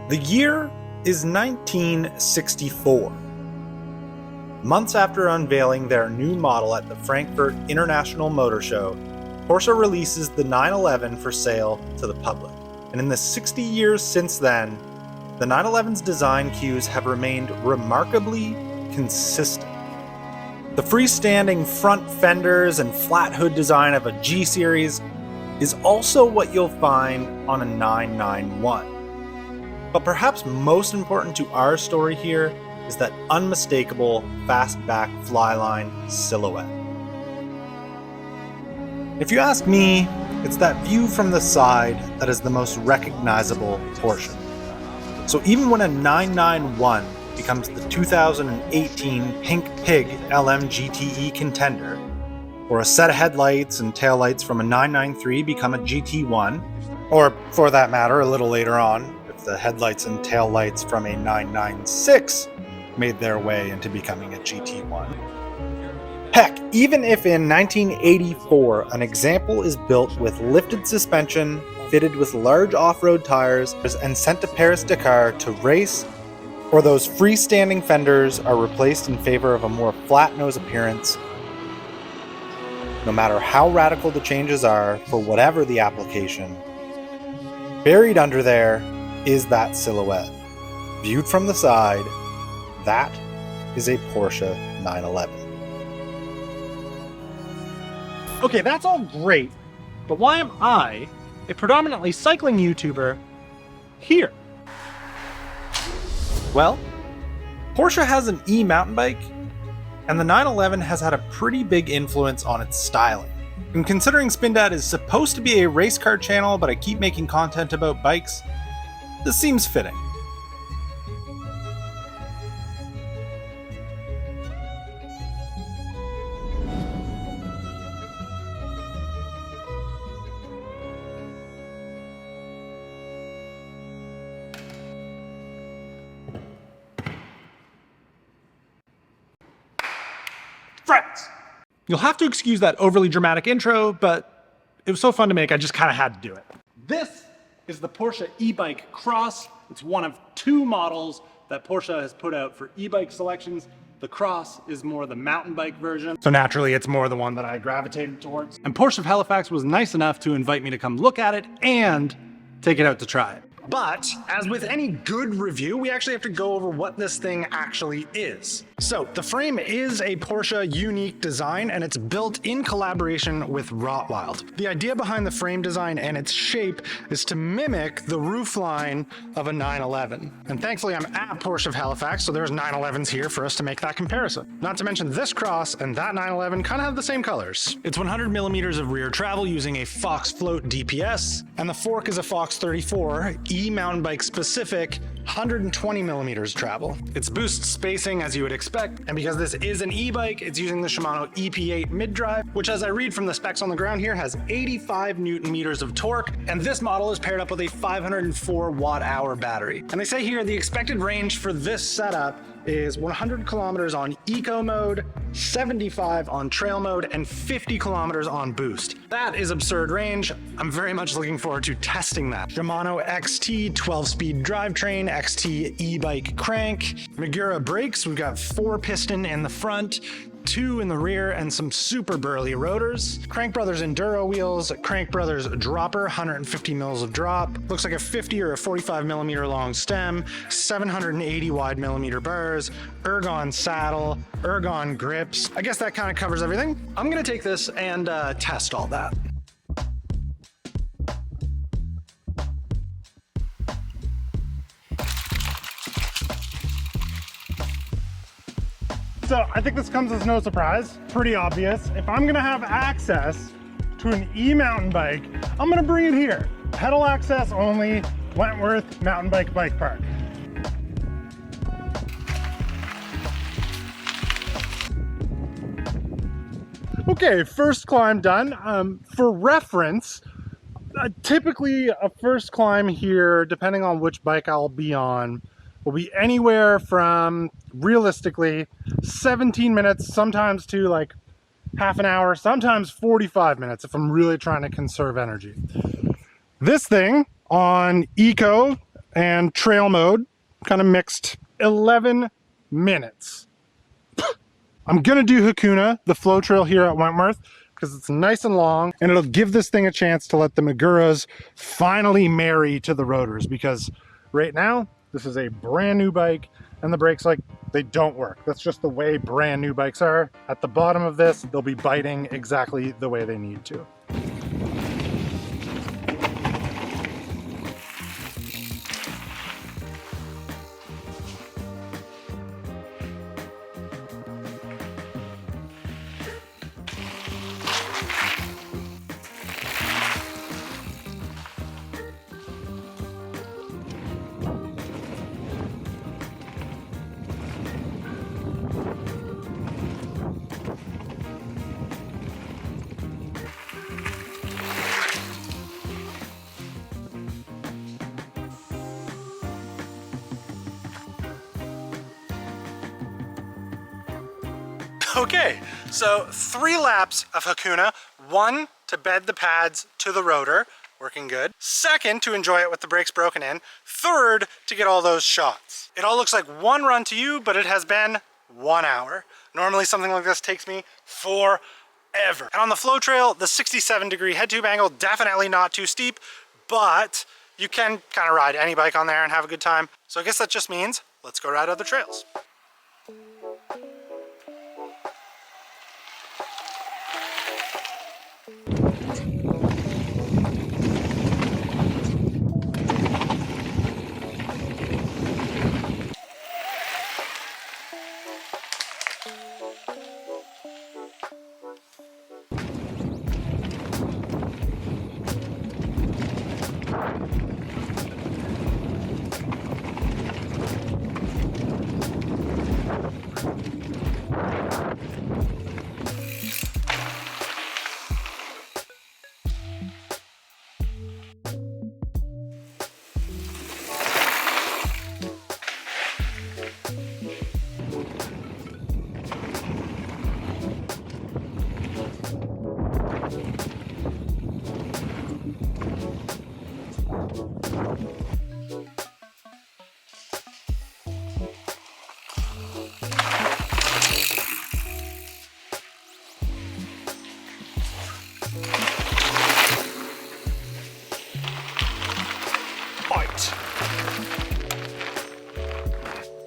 The year is 1964. Months after unveiling their new model at the Frankfurt International Motor Show, Porsche releases the 911 for sale to the public. And in the 60 years since then, the 911's design cues have remained remarkably consistent. The freestanding front fenders and flat hood design of a G-Series is also what you'll find on a 991. But perhaps most important to our story here is that unmistakable fastback flyline silhouette. If you ask me, it's that view from the side that is the most recognizable portion. So even when a 991 becomes the 2018 Pink Pig LM GTE contender, or a set of headlights and taillights from a 993 become a GT1, or for that matter, a little later on, if the headlights and taillights from a 996 made their way into becoming a GT1. Heck, even if in 1984 an example is built with lifted suspension, fitted with large off-road tires, and sent to Paris-Dakar to race, or those freestanding fenders are replaced in favor of a more flat nose appearance, no matter how radical the changes are for whatever the application, buried under there is that silhouette. Viewed from the side, that is a Porsche 911. Okay, that's all great, but why am I, a predominantly cycling YouTuber, here? Well, Porsche has an e-mountain bike, and the 911 has had a pretty big influence on its styling. And considering SpinDad is supposed to be a race car channel, but I keep making content about bikes, this seems fitting. Friends! You'll have to excuse that overly dramatic intro, but it was so fun to make, I just kind of had to do it. This is the Porsche e-bike Cross. It's one of two models that Porsche has put out for e-bike selections. The Cross is more the mountain bike version, so naturally it's more the one that I gravitated towards. And Porsche of Halifax was nice enough to invite me to come look at it and take it out to try it. But, as with any good review, we actually have to go over what this thing actually is. So, the frame is a Porsche unique design, and it's built in collaboration with Rottweild. The idea behind the frame design and its shape is to mimic the roofline of a 911. And thankfully, I'm at Porsche of Halifax, so there's 911s here for us to make that comparison. Not to mention this Cross and that 911 kind of have the same colors. It's 100 millimeters of rear travel using a Fox Float DPS, and the fork is a Fox 34 e-mountain bike specific 120 millimeters travel. It's boost spacing as you would expect, and because this is an e-bike, it's using the SHIMANO EP8 mid-drive, which as I read from the specs on the ground here has 85 Newton meters of torque, and this model is paired up with a 504 watt-hour battery. And they say here the expected range for this setup is 100 kilometers on eco mode, 75 on trail mode, and 50 kilometers on boost. That is absurd range. I'm very much looking forward to testing that. Shimano XT 12-speed drivetrain, XT e-bike crank, Magura brakes. We've got 4 piston in the front, 2 in the rear, and some super burly rotors. Crank Brothers Enduro wheels, Crank Brothers dropper, 150 mils of drop. Looks like a 50 or a 45 millimeter long stem, 780 wide millimeter bars, ergon saddle, ergon grips. I guess that kind of covers everything. I'm gonna take this and test all that. So I think this comes as no surprise, pretty obvious. If I'm gonna have access to an e-mountain bike, I'm gonna bring it here. Pedal access only, Wentworth Mountain Bike Bike Park. Okay, first climb done. For reference, typically a first climb here, depending on which bike I'll be on, will be anywhere from, realistically, 17 minutes, sometimes to like half an hour, sometimes 45 minutes if I'm really trying to conserve energy. This thing on eco and trail mode, kind of mixed, 11 minutes. I'm gonna do Hakuna, the flow trail here at Wentworth, because it's nice and long, and it'll give this thing a chance to let the Maguras finally marry to the rotors, because right now, this is a brand new bike, and the brakes, like, they don't work. That's just the way brand new bikes are. At the bottom of this, they'll be biting exactly the way they need to. Okay, so 3 laps of Hakuna. 1 to bed the pads to the rotor, working good. 2nd, to enjoy it with the brakes broken in. 3rd, to get all those shots. It all looks like 1 run to you, but it has been 1 hour. Normally something like this takes me forever. And on the flow trail, the 67-degree head tube angle, definitely not too steep, but you can kind of ride any bike on there and have a good time. So I guess that just means let's go ride other trails.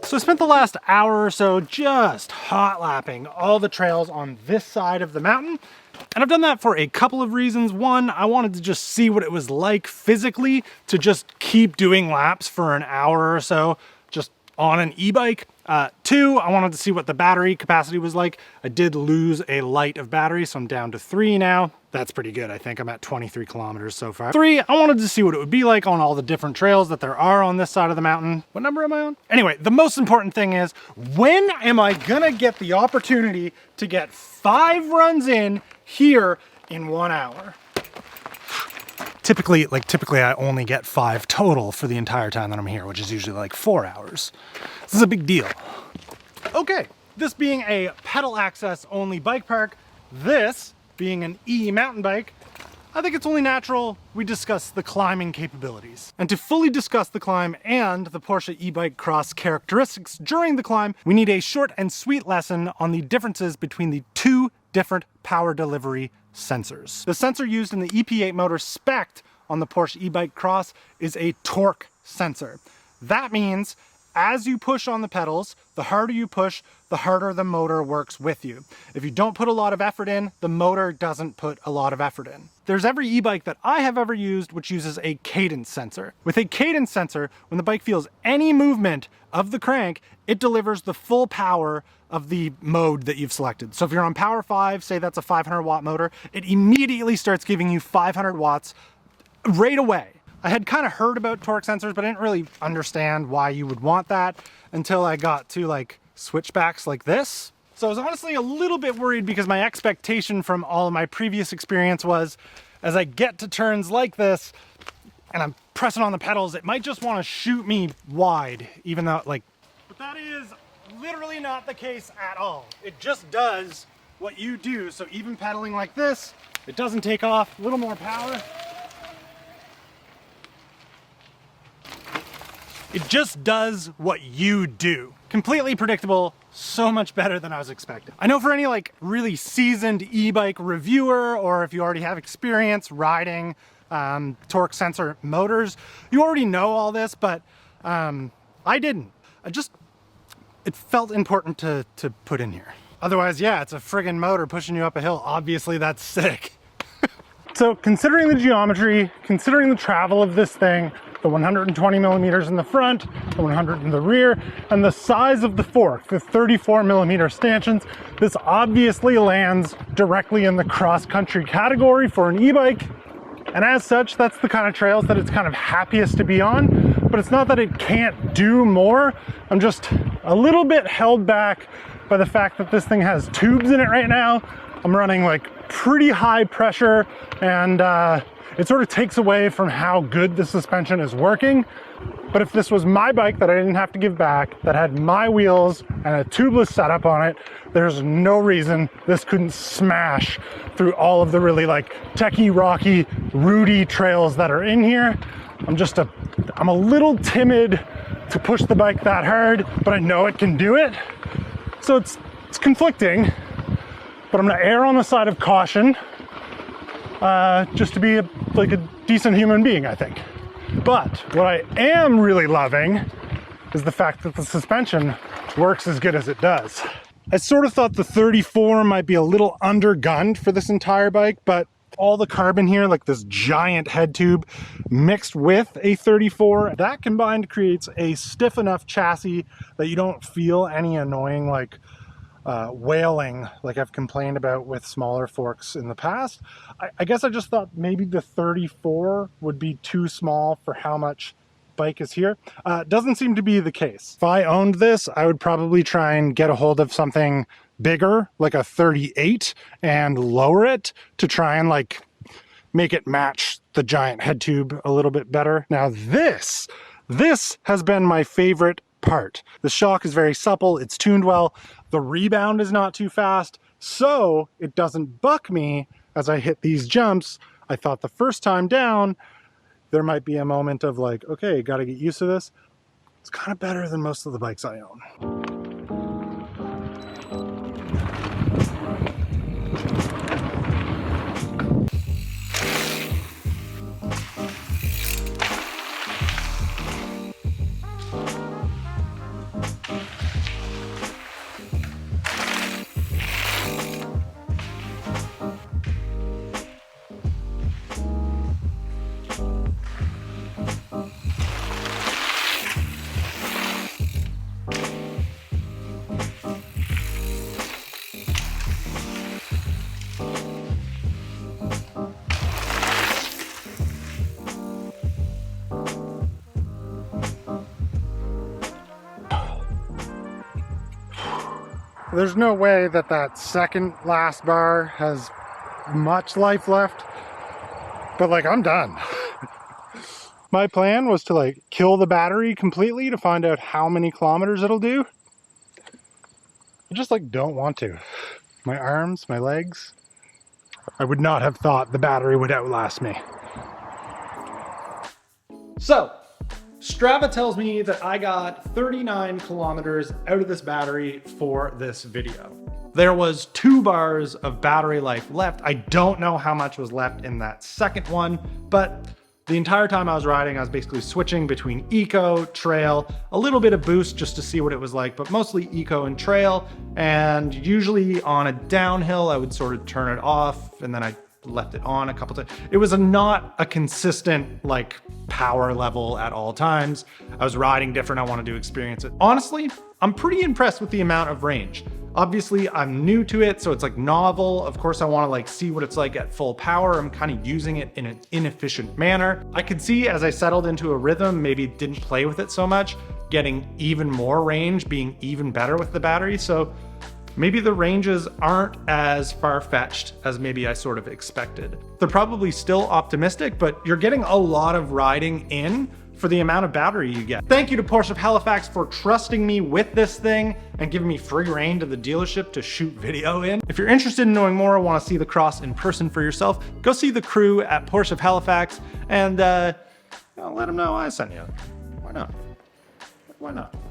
So I spent the last hour or so just hot lapping all the trails on this side of the mountain. And I've done that for a couple of reasons. One, I wanted to just see what it was like physically to just keep doing laps for an hour or so, just on an e-bike. 2, I wanted to see what the battery capacity was like. I did lose a light of battery, so I'm down to 3 now. That's pretty good. I think I'm at 23 kilometers so far. 3, I wanted to see what it would be like on all the different trails that there are on this side of the mountain. What number am I on? Anyway, the most important thing is, when am I gonna get the opportunity to get 5 runs in here in 1 hour? Typically I only get 5 total for the entire time that I'm here, which is usually like 4 hours. This is a big deal. Okay, this being a pedal access only bike park, this being an e-mountain bike, I think it's only natural we discuss the climbing capabilities. And to fully discuss the climb and the Porsche e-bike Cross characteristics during the climb, we need a short and sweet lesson on the differences between the 2 different power delivery sensors. The sensor used in the EP8 motor spec'd on the Porsche e-bike Cross is a torque sensor. That means as you push on the pedals, the harder you push, the harder the motor works with you. If you don't put a lot of effort in, the motor doesn't put a lot of effort in. There's every e-bike that I have ever used which uses a cadence sensor. With a cadence sensor, when the bike feels any movement of the crank, it delivers the full power of the mode that you've selected. So if you're on Power 5, say that's a 500 watt motor, it immediately starts giving you 500 watts right away. I had kind of heard about torque sensors, but I didn't really understand why you would want that until I got to like switchbacks like this. So I was honestly a little bit worried because my expectation from all of my previous experience was as I get to turns like this and I'm pressing on the pedals, it might just want to shoot me wide, even though like, but that is literally not the case at all. It just does what you do. So even pedaling like this, it doesn't take off. A little more power. It just does what you do. Completely predictable, so much better than I was expecting. I know for any like really seasoned e-bike reviewer, or if you already have experience riding torque sensor motors, you already know all this, but I didn't. It felt important to put in here. Otherwise, yeah, it's a friggin' motor pushing you up a hill. Obviously, that's sick. So considering the geometry, considering the travel of this thing, the 120 millimeters in the front, the 100 in the rear, and the size of the fork, the 34 millimeter stanchions, this obviously lands directly in the cross-country category for an e-bike. And as such, that's the kind of trails that it's kind of happiest to be on. But it's not that it can't do more. I'm just a little bit held back by the fact that this thing has tubes in it right now. I'm running like pretty high pressure, and it sort of takes away from how good the suspension is working. But if this was my bike that I didn't have to give back, that had my wheels and a tubeless setup on it, there's no reason this couldn't smash through all of the really like techie, rocky, rooty trails that are in here. I'm a little timid to push the bike that hard, but I know it can do it. So it's conflicting, but I'm gonna err on the side of caution, just to be like a decent human being, I think. But what I am really loving is the fact that the suspension works as good as it does. I sort of thought the 34 might be a little undergunned for this entire bike, but all the carbon here, like this giant head tube mixed with a 34, that combined creates a stiff enough chassis that you don't feel any annoying like wailing like I've complained about with smaller forks in the past. I guess I just thought maybe the 34 would be too small for how much bike is here. Doesn't seem to be the case. If I owned this, I would probably try and get a hold of something bigger, like a 38, and lower it to try and like make it match the giant head tube a little bit better. Now this has been my favorite part. The shock is very supple, it's tuned well, the rebound is not too fast, so it doesn't buck me as I hit these jumps. I thought the first time down, there might be a moment of like, okay, gotta get used to this. It's kind of better than most of the bikes I own. There's no way that that second last bar has much life left, but like I'm done. My plan was to like kill the battery completely to find out how many kilometers it'll do. I just like don't want to. My arms, my legs, I would not have thought the battery would outlast me. So, Strava tells me that I got 39 kilometers out of this battery for this video. There was 2 bars of battery life left. I don't know how much was left in that second one, but the entire time I was riding, I was basically switching between eco, trail, a little bit of boost just to see what it was like, but mostly eco and trail. And usually on a downhill, I would sort of turn it off and then I left it on a couple times. It was not a consistent like power level at all times. I was riding different. I wanted to experience it. Honestly, I'm pretty impressed with the amount of range. Obviously, I'm new to it, so it's like novel. Of course, I want to like see what it's like at full power. I'm kind of using it in an inefficient manner. I could see as I settled into a rhythm, maybe didn't play with it so much, getting even more range, being even better with the battery. So maybe the ranges aren't as far-fetched as maybe I sort of expected. They're probably still optimistic, but you're getting a lot of riding in for the amount of battery you get. Thank you to Porsche of Halifax for trusting me with this thing and giving me free reign to the dealership to shoot video in. If you're interested in knowing more or want to see the Cross in person for yourself, go see the crew at Porsche of Halifax and let them know I sent you. Why not? Why not?